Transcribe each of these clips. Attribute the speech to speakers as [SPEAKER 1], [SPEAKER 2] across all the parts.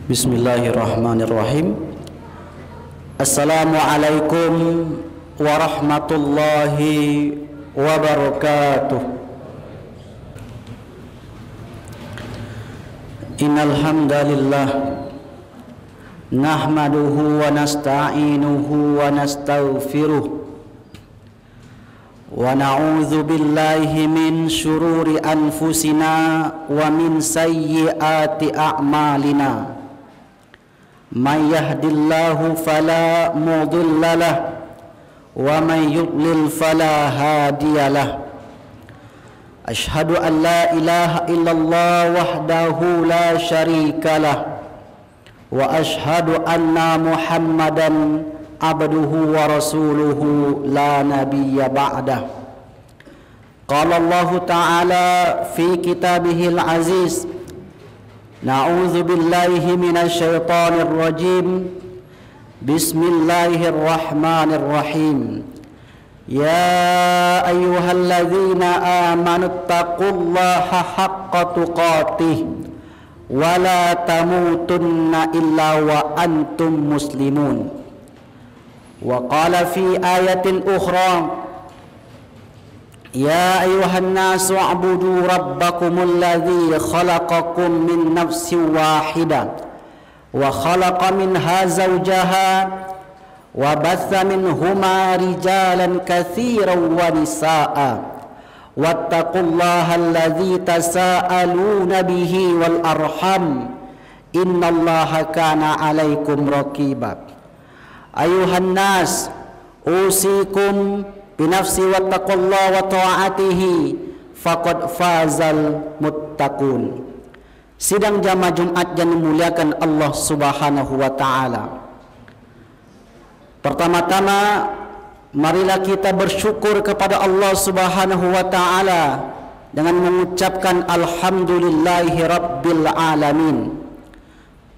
[SPEAKER 1] Bismillahirrahmanirrahim. Assalamualaikum warahmatullahi wabarakatuh. Innal hamdalillah nahmaduhu wa nasta'inuhu wa nastaghfiruh wa na'udzu billahi min syururi anfusina wa min sayyiati a'malina. Man yahdillahu fala mudilla lahu wa man yudlil fala hadiyalah. Ashhadu an la ilaha illallah wahdahu la syarikalah wa ashhadu anna Muhammadan abduhu wa rasuluhu la nabiyya ba'dah. Qala Allah ta'ala fi kitabihil aziz, na'udzu billahi minasy syaithanir rajim. Bismillahirrahmanirrahim. Ya ayyuhalladzina amanu taqullaha haqqa tuqatih wa la tamutunna illa wa antum muslimun. Wa qala fi ayatin ukhra, ya ayyuhan nasu u'budu rabbakumul ladzi khalaqakum min nafsin wahidah wa khalaqa minha zawjaha wa batha minhuma rijalan katsiran wa nisaa'a wattaqullaha alladzi tasaaluna bihi wal arham innallaha kana 'alaikum raqiba. Ayuhan nas usikum binafsi wattaqullaha wa ta'atihi faqad fazal muttaqun. Sidang jamaah Jumat yang dimuliakan Allah Subhanahu wa taala. Pertama-tama marilah kita bersyukur kepada Allah Subhanahu wa taala dengan mengucapkan alhamdulillahi rabbil alamin.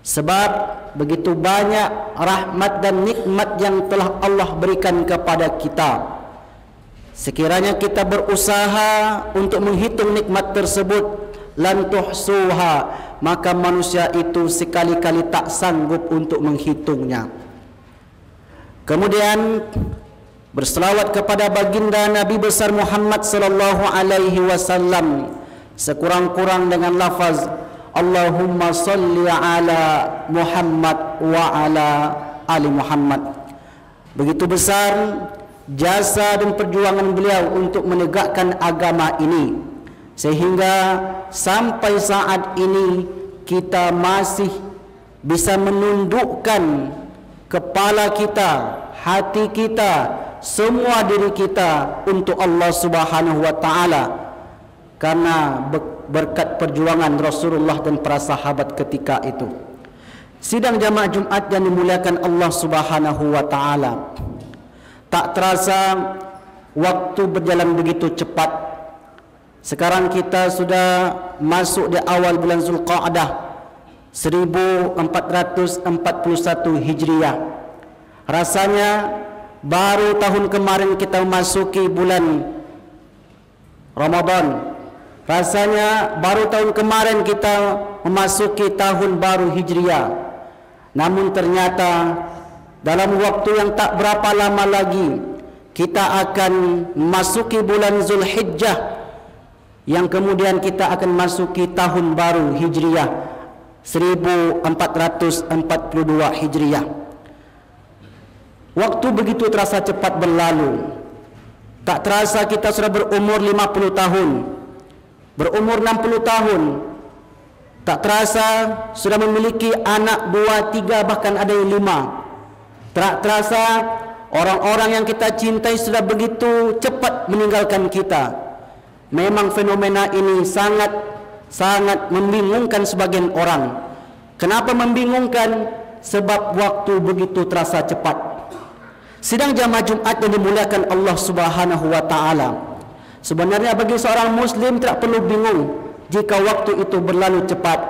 [SPEAKER 1] Sebab begitu banyak rahmat dan nikmat yang telah Allah berikan kepada kita. Sekiranya kita berusaha untuk menghitung nikmat tersebut, lan tuhsuha, maka manusia itu sekali-kali tak sanggup untuk menghitungnya. Kemudian berselawat kepada baginda Nabi besar Muhammad sallallahu alaihi wasallam sekurang-kurang dengan lafaz Allahumma salli ala Muhammad wa ala ali Muhammad. Begitu besar jasa dan perjuangan beliau untuk menegakkan agama ini, sehingga sampai saat ini kita masih bisa menundukkan kepala kita, hati kita, semua diri kita untuk Allah Subhanahu wa taala, karena berkat perjuangan Rasulullah dan para sahabat ketika itu. Sidang jamaah Jumat yang dimuliakan Allah Subhanahu wa taala, tak terasa waktu berjalan begitu cepat. Sekarang kita sudah masuk di awal bulan Zulqa'dah 1441 Hijriah. Rasanya baru tahun kemarin kita memasuki bulan Ramadan. Rasanya baru tahun kemarin kita memasuki tahun baru Hijriah. Namun ternyata dalam waktu yang tak berapa lama lagi kita akan memasuki bulan Zulhijjah, yang kemudian kita akan masuki tahun baru Hijriah 1442 Hijriah. Waktu begitu terasa cepat berlalu. Tak terasa kita sudah berumur 50 tahun, berumur 60 tahun. Tak terasa sudah memiliki anak 2, 3, bahkan ada yang 5. Tak terasa orang-orang yang kita cintai sudah begitu cepat meninggalkan kita. Memang fenomena ini sangat membingungkan sebagian orang. Kenapa membingungkan? Sebab waktu begitu terasa cepat. Sidang jamaah Jumat yang dimuliakan Allah Subhanahu wa taala, sebenarnya bagi seorang muslim tidak perlu bingung jika waktu itu berlalu cepat.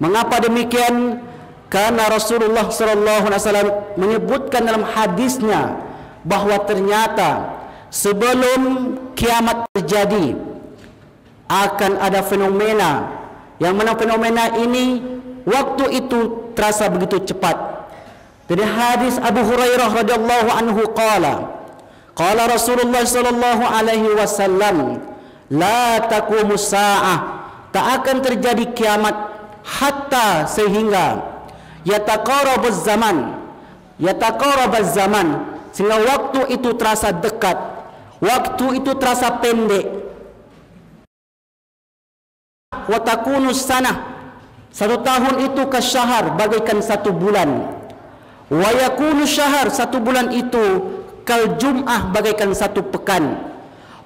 [SPEAKER 1] Mengapa demikian? Karena Rasulullah sallallahu alaihi wasallam menyebutkan dalam hadisnya bahwa ternyata sebelum kiamat terjadi akan ada fenomena, yang mana fenomena ini waktu itu terasa begitu cepat. Dari hadis Abu Hurairah radhiyallahu anhu qala Rasulullah sallallahu alaihi wasallam, la taqumus saah, tak akan terjadi kiamat hatta sehingga yataqarabuz zaman, sehingga waktu itu terasa dekat, waktu itu terasa pendek. Wa takunus sanah, satu tahun itu kasyahar, bagaikan satu bulan. Wa yakunu syahr, satu bulan itu kal jum'ah, bagaikan satu pekan.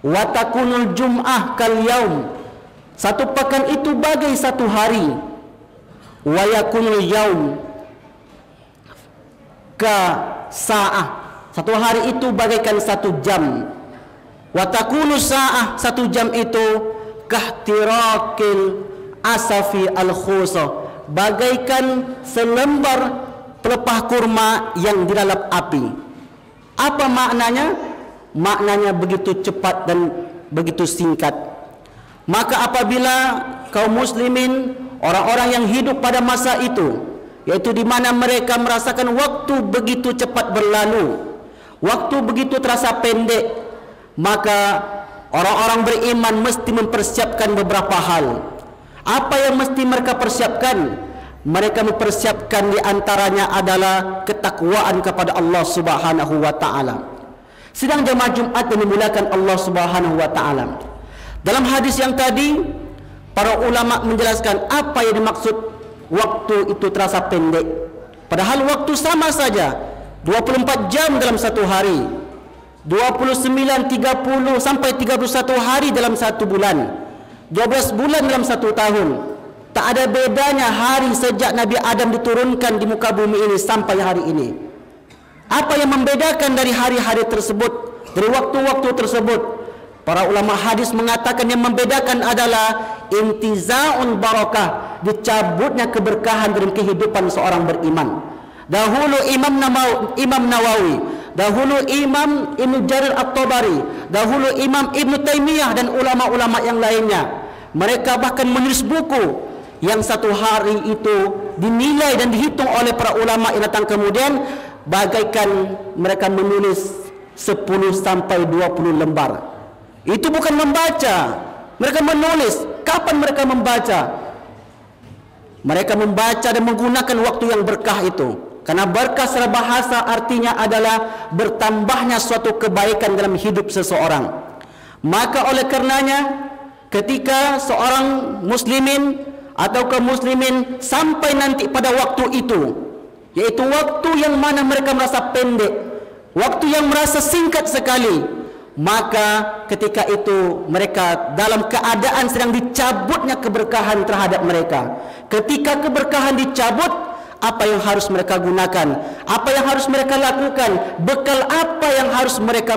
[SPEAKER 1] Wa takunul jum'ah kal yaum, satu pekan itu bagai satu hari. Wa yakunul yaum ka sa'ah, satu hari itu bagaikan satu jam. Wa takunu sa'ah, satu jam itu kahtirakil asafi al-khusa, bagaikan selembar pelepah kurma yang dilalap api. Apa maknanya? Maknanya begitu cepat dan begitu singkat. Maka apabila kaum muslimin, orang-orang yang hidup pada masa itu, yaitu di mana mereka merasakan waktu begitu cepat berlalu, waktu begitu terasa pendek, maka orang-orang beriman mesti mempersiapkan beberapa hal. Apa yang mesti mereka persiapkan? Mereka mempersiapkan di antaranya adalah ketakwaan kepada Allah Subhanahu wa taala. Sidang jemaah Jumat yang dimuliakan Allah Subhanahu wa taala. Dalam hadis yang tadi, para ulama menjelaskan apa yang dimaksud waktu itu terasa pendek. Padahal waktu sama saja, 24 jam dalam satu hari, 29, 30 sampai 31 hari dalam satu bulan, 12 bulan dalam satu tahun. Tak ada bedanya hari sejak Nabi Adam diturunkan di muka bumi ini sampai hari ini. Apa yang membedakan dari hari-hari tersebut, dari waktu-waktu tersebut? Para ulama hadis mengatakan yang membedakan adalah intizaun barakah, dicabutnya keberkahan dalam kehidupan seorang beriman. Dahulu Imam Nawawi, dahulu Imam Ibn Jarir At-Tabari, dahulu Imam Ibn Taimiyah dan ulama-ulama yang lainnya, mereka bahkan menulis buku yang satu hari itu dinilai dan dihitung oleh para ulama yang datang kemudian bagaikan mereka menulis 10 sampai 20 lembar. Itu bukan membaca, mereka menulis. Kapan mereka membaca? Mereka membaca dan menggunakan waktu yang berkah itu. Karena berkah secara bahasa artinya adalah bertambahnya suatu kebaikan dalam hidup seseorang. Maka oleh karenanya, ketika seorang muslimin atau kaum muslimin sampai nanti pada waktu itu, yaitu waktu yang mana mereka merasa pendek, waktu yang merasa singkat sekali, maka ketika itu mereka dalam keadaan sedang dicabutnya keberkahan terhadap mereka. Ketika keberkahan dicabut, apa yang harus mereka gunakan? Apa yang harus mereka lakukan? Bekal apa yang harus mereka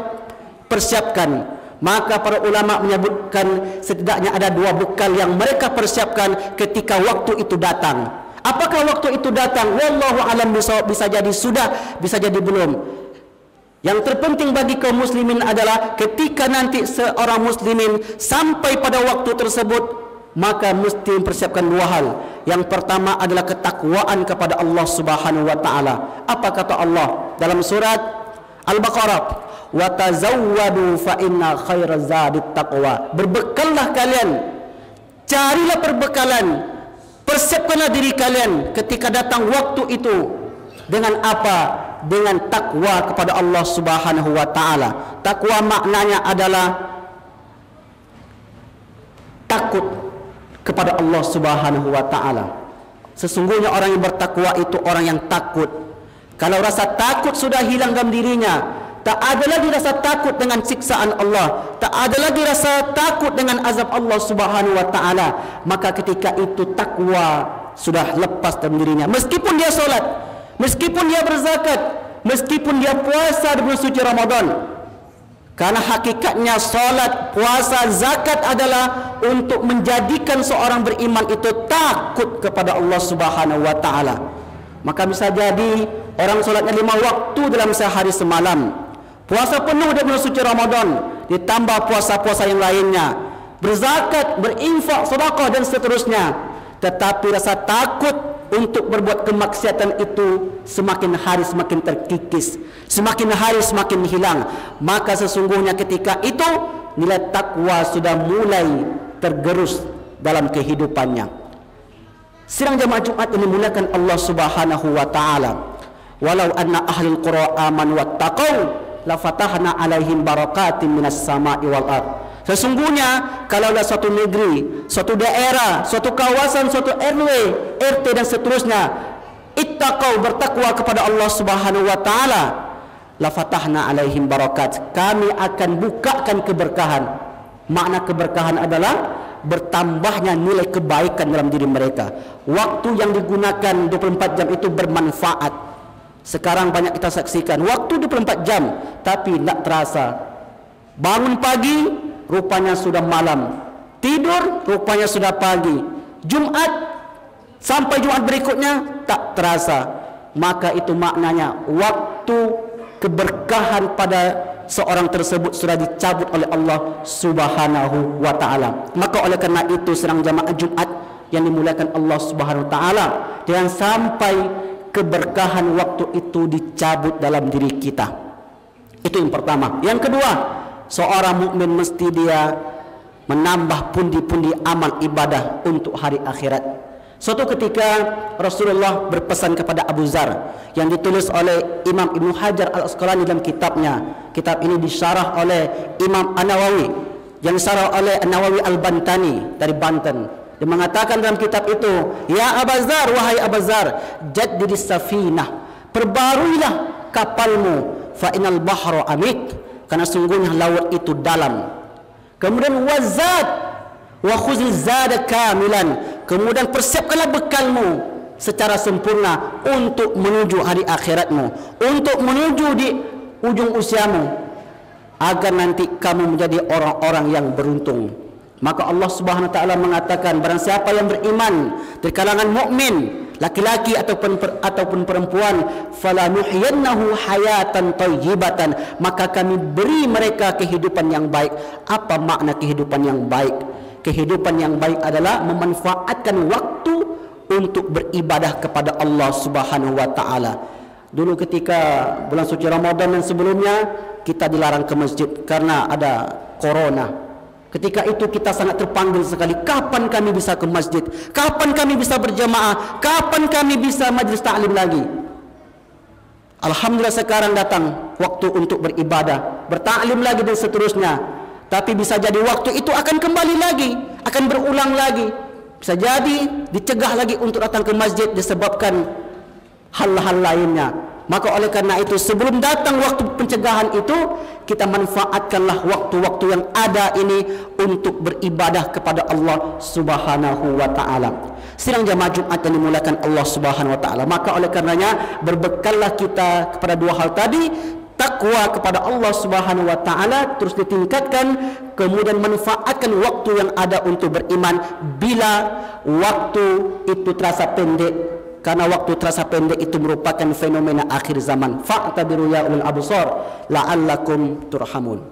[SPEAKER 1] persiapkan? Maka para ulama menyebutkan setidaknya ada 2 bekal yang mereka persiapkan ketika waktu itu datang. Apakah waktu itu datang? Wallahu alam bisawab, bisa jadi sudah, bisa jadi belum. Yang terpenting bagi kaum muslimin adalah ketika nanti seorang muslimin sampai pada waktu tersebut, maka mesti mempersiapkan 2 hal. Yang pertama adalah ketakwaan kepada Allah Subhanahu wa taala. Apa kata Allah dalam surat Al-Baqarah? Wa tazawwadu fa inna khairaz zadit taqwa. Berbekallah kalian, carilah perbekalan, persiapkanlah diri kalian ketika datang waktu itu. Dengan apa? Dengan takwa kepada Allah Subhanahu wa taala. Takwa maknanya adalah takut kepada Allah Subhanahu wa taala. Sesungguhnya orang yang bertakwa itu orang yang takut. Kalau rasa takut sudah hilang dalam dirinya, tak ada lagi rasa takut dengan siksaan Allah, tak ada lagi rasa takut dengan azab Allah Subhanahu wa taala, maka ketika itu takwa sudah lepas dalam dirinya. Meskipun dia solat, meskipun dia berzakat, meskipun dia puasa di bulan suci Ramadan. Karena hakikatnya solat, puasa, zakat adalah untuk menjadikan seorang beriman itu takut kepada Allah Subhanahu wa taala. Maka bisa jadi orang solatnya 5 waktu dalam sehari semalam, puasa penuh di bulan suci Ramadan, ditambah puasa-puasa yang lainnya, berzakat, berinfak, sedekah dan seterusnya. Tetapi rasa takut untuk berbuat kemaksiatan itu semakin hari semakin terkikis, semakin hari semakin hilang. Maka sesungguhnya ketika itu nilai takwa sudah mulai tergerus dalam kehidupannya. Sidang jamaah Jumat yang dimuliakan Allah Subhanahu wa taala. Walau anna ahlul qura amanu wattaqau la fatahna alaihim barakatin minas sama'i wal ardh. Sesungguhnya kalaulah suatu negeri, suatu daerah, suatu kawasan, suatu RW, RT dan seterusnya ittaqau, bertakwa kepada Allah Subhanahu wa taala, la fatahna alaihim barakat, kami akan bukakan keberkahan. Makna keberkahan adalah bertambahnya nilai kebaikan dalam diri mereka. Waktu yang digunakan 24 jam itu bermanfaat. Sekarang banyak kita saksikan waktu 24 jam tapi tidak terasa. Bangun pagi rupanya sudah malam, tidur rupanya sudah pagi, Jumat sampai Jumat berikutnya tak terasa. Maka itu maknanya waktu keberkahan pada seorang tersebut sudah dicabut oleh Allah Subhanahu wa taala. Maka oleh karena itu sedang jamaah Jumat yang dimuliakan Allah Subhanahu wa taala, jangan sampai keberkahan waktu itu dicabut dalam diri kita. Itu yang pertama. Yang kedua, seorang mukmin mesti dia menambah pundi-pundi amal ibadah untuk hari akhirat. Suatu ketika Rasulullah berpesan kepada Abu Zar yang ditulis oleh Imam Ibnu Hajar Al-Asqalani dalam kitabnya. Kitab ini disyarah oleh Imam An-Nawawi, yang disyarah oleh An-Nawawi Al-Bantani dari Banten. Dia mengatakan dalam kitab itu, ya Abu Zar, wahai Abu Zar, jaddidis safinah, perbaruilah kapalmu, fa inal bahra amik, karena sungguhnya laut itu dalam. Kemudian wazad wa khuzil zada kamilan, kemudian persiapkanlah bekalmu secara sempurna untuk menuju hari akhiratmu, untuk menuju di ujung usiamu, agar nanti kamu menjadi orang-orang yang beruntung. Maka Allah Subhanahu wa taala mengatakan, barang siapa yang beriman dari kalangan mukmin, laki-laki ataupun perempuan, falanuhyiyannahu hayatan thayyibatan, maka kami beri mereka kehidupan yang baik. Apa makna kehidupan yang baik? Kehidupan yang baik adalah memanfaatkan waktu untuk beribadah kepada Allah Subhanahu wa taala. Dulu ketika bulan suci Ramadan dan sebelumnya, kita dilarang ke masjid karena ada corona. Ketika itu kita sangat terpanggil sekali, kapan kami bisa ke masjid, kapan kami bisa berjamaah, kapan kami bisa majlis ta'lim lagi. Alhamdulillah sekarang datang waktu untuk beribadah, bertaklim lagi dan seterusnya. Tapi bisa jadi waktu itu akan kembali lagi, akan berulang lagi. Bisa jadi dicegah lagi untuk datang ke masjid disebabkan hal-hal lainnya. Maka oleh karena itu sebelum datang waktu pencegahan itu, kita manfaatkanlah waktu-waktu yang ada ini untuk beribadah kepada Allah Subhanahu wa taala. Sidang jamaah Jumat yang dimuliakan Allah Subhanahu wa taala. Maka oleh karenanya berbekallah kita kepada dua hal tadi, takwa kepada Allah Subhanahu wa taala terus ditingkatkan, kemudian manfaatkan waktu yang ada untuk beriman bila waktu itu terasa pendek. Karena waktu terasa pendek itu merupakan fenomena akhir zaman. Fa'tabiru ya ulul absar la'allakum turhamun.